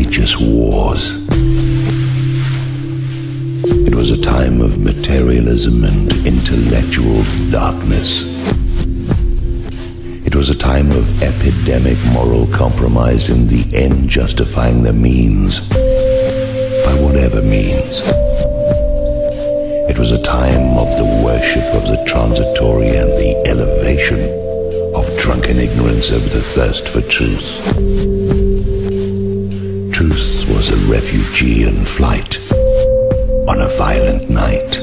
religious wars. It was a time of materialism and intellectual darkness. It was a time of epidemic moral compromise, in the end justifying the means by whatever means. It was a time of the worship of the transitory and the elevation of drunken ignorance over the thirst for truth. Truth was a refugee in flight on a violent night.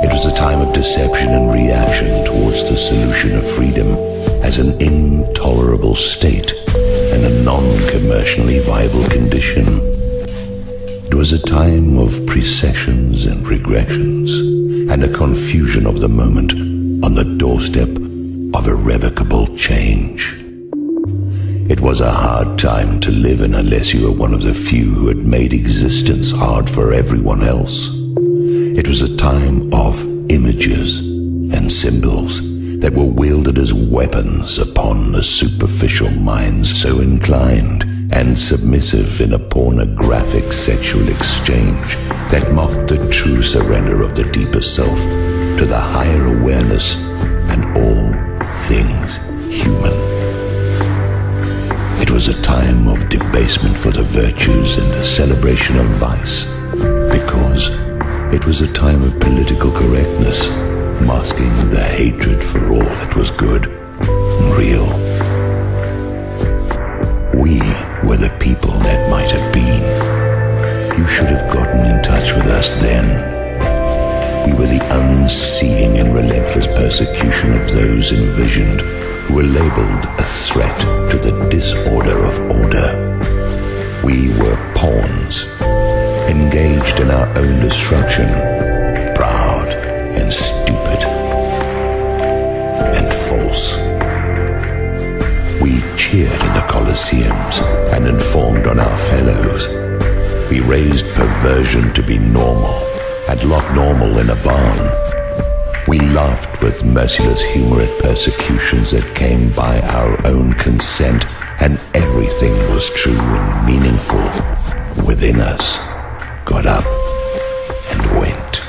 It was a time of deception and reaction towards the solution of freedom as an intolerable state and a non-commercially viable condition. It was a time of precessions and regressions and a confusion of the moment on the doorstep of irrevocable change. It was a hard time to live in unless you were one of the few who had made existence hard for everyone else. It was a time of images and symbols that were wielded as weapons upon a superficial minds so inclined and submissive in a pornographic sexual exchange that mocked the true surrender of the deeper self to the higher awareness and all things human. It was a time of debasement for the virtues and a celebration of vice, because it was a time of political correctness, masking the hatred for all that was good and real. We were the people that might have been. You should have gotten in touch with us then. We were the unseeing and relentless persecution of those envisioned who were labeled a threat to the disorder of order. We were pawns, engaged in our own destruction, proud and stupid and false. We cheered in the Colosseums and informed on our fellows. We raised perversion to be normal and locked normal in a barn. We laughed with merciless humor at persecutions that came by our own consent, and everything was true and meaningful within us got up and went.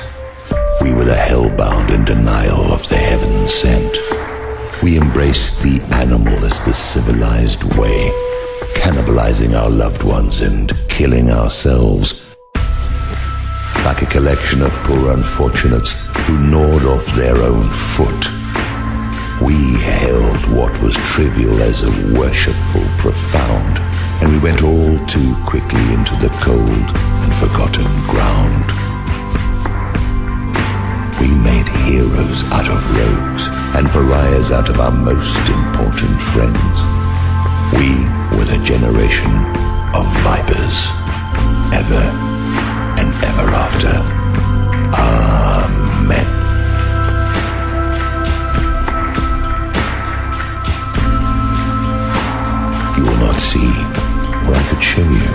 We were the hellbound in denial of the heaven sent. We embraced the animal as the civilized way, cannibalizing our loved ones and killing ourselves. Like a collection of poor unfortunates who gnawed off their own foot, we held what was trivial as a worshipful profound, and we went all too quickly into the cold and forgotten ground. We made heroes out of rogues and pariahs out of our most important friends. We were the generation of vipers, ever and ever after. Amen. You will not see what I could show you.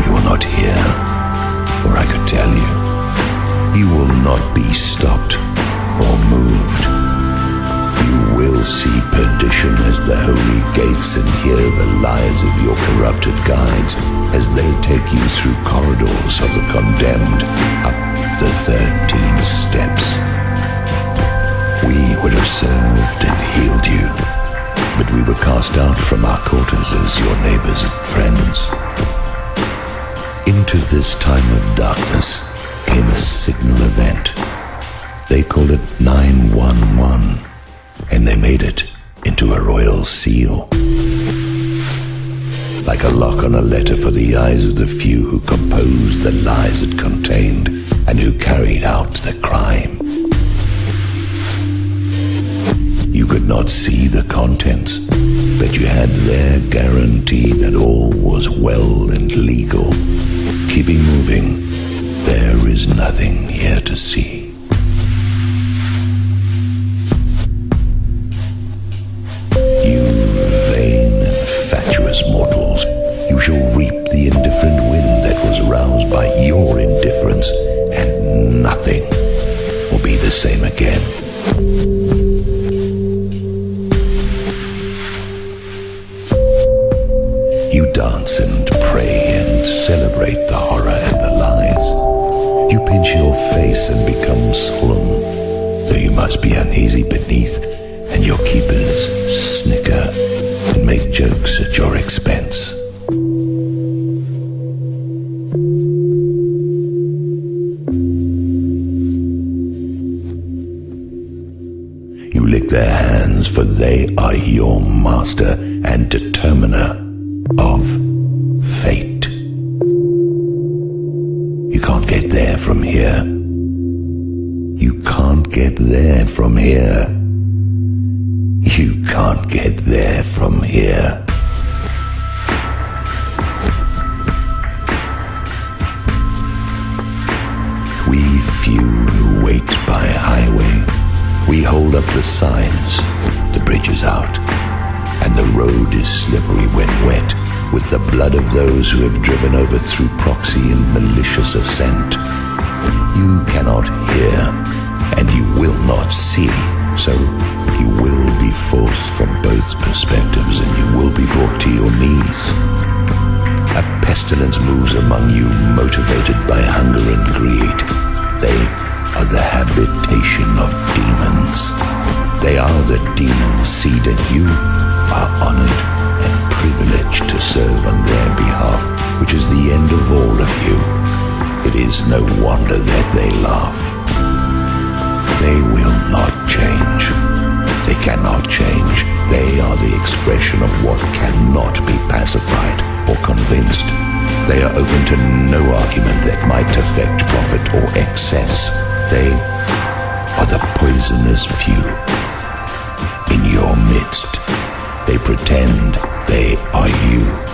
You will not hear or I could tell you. You will not be stopped or moved. You will see perdition as the holy gates and hear the lies of your corrupted guides as they take you through corridors of the condemned up the 13 steps. We would have served and healed you, but we were cast out from our quarters as your neighbors and friends. Into this time of darkness came a signal event. They called it 911, and they made it into a royal seal. Like a lock on a letter for the eyes of the few who composed the lies it contained and who carried out the crime. You could not see the contents, but you had their guarantee that all was well and legal. Keeping moving, there is nothing here to see. You vain and fatuous mortals, you shall reap the indifferent wind that was roused by your indifference, and nothing will be the same again. dance and pray and celebrate the horror and the lies. You pinch your face and become solemn, though you must be uneasy beneath, and your keepers snicker and make jokes at your expense. You lick their hands, for they are your master and determiner of fate. You can't get there from here. You can't get there from here. You can't get there from here. We few who wait by highway, we hold up the signs, the bridge is out, and the road is slippery when wet with the blood of those who have driven over through proxy and malicious ascent. You cannot hear, and you will not see, so you will be forced from both perspectives, and you will be brought to your knees. A pestilence moves among you, motivated by hunger and greed. They are the habitation of demons. They are the demon seed, and you are honored and privileged to serve on their behalf, which is the end of all of you. It is no wonder that they laugh. They will not change. They cannot change. They are the expression of what cannot be pacified or convinced. They are open to no argument that might affect profit or excess. They are the poisonous few in your midst. They pretend they are you.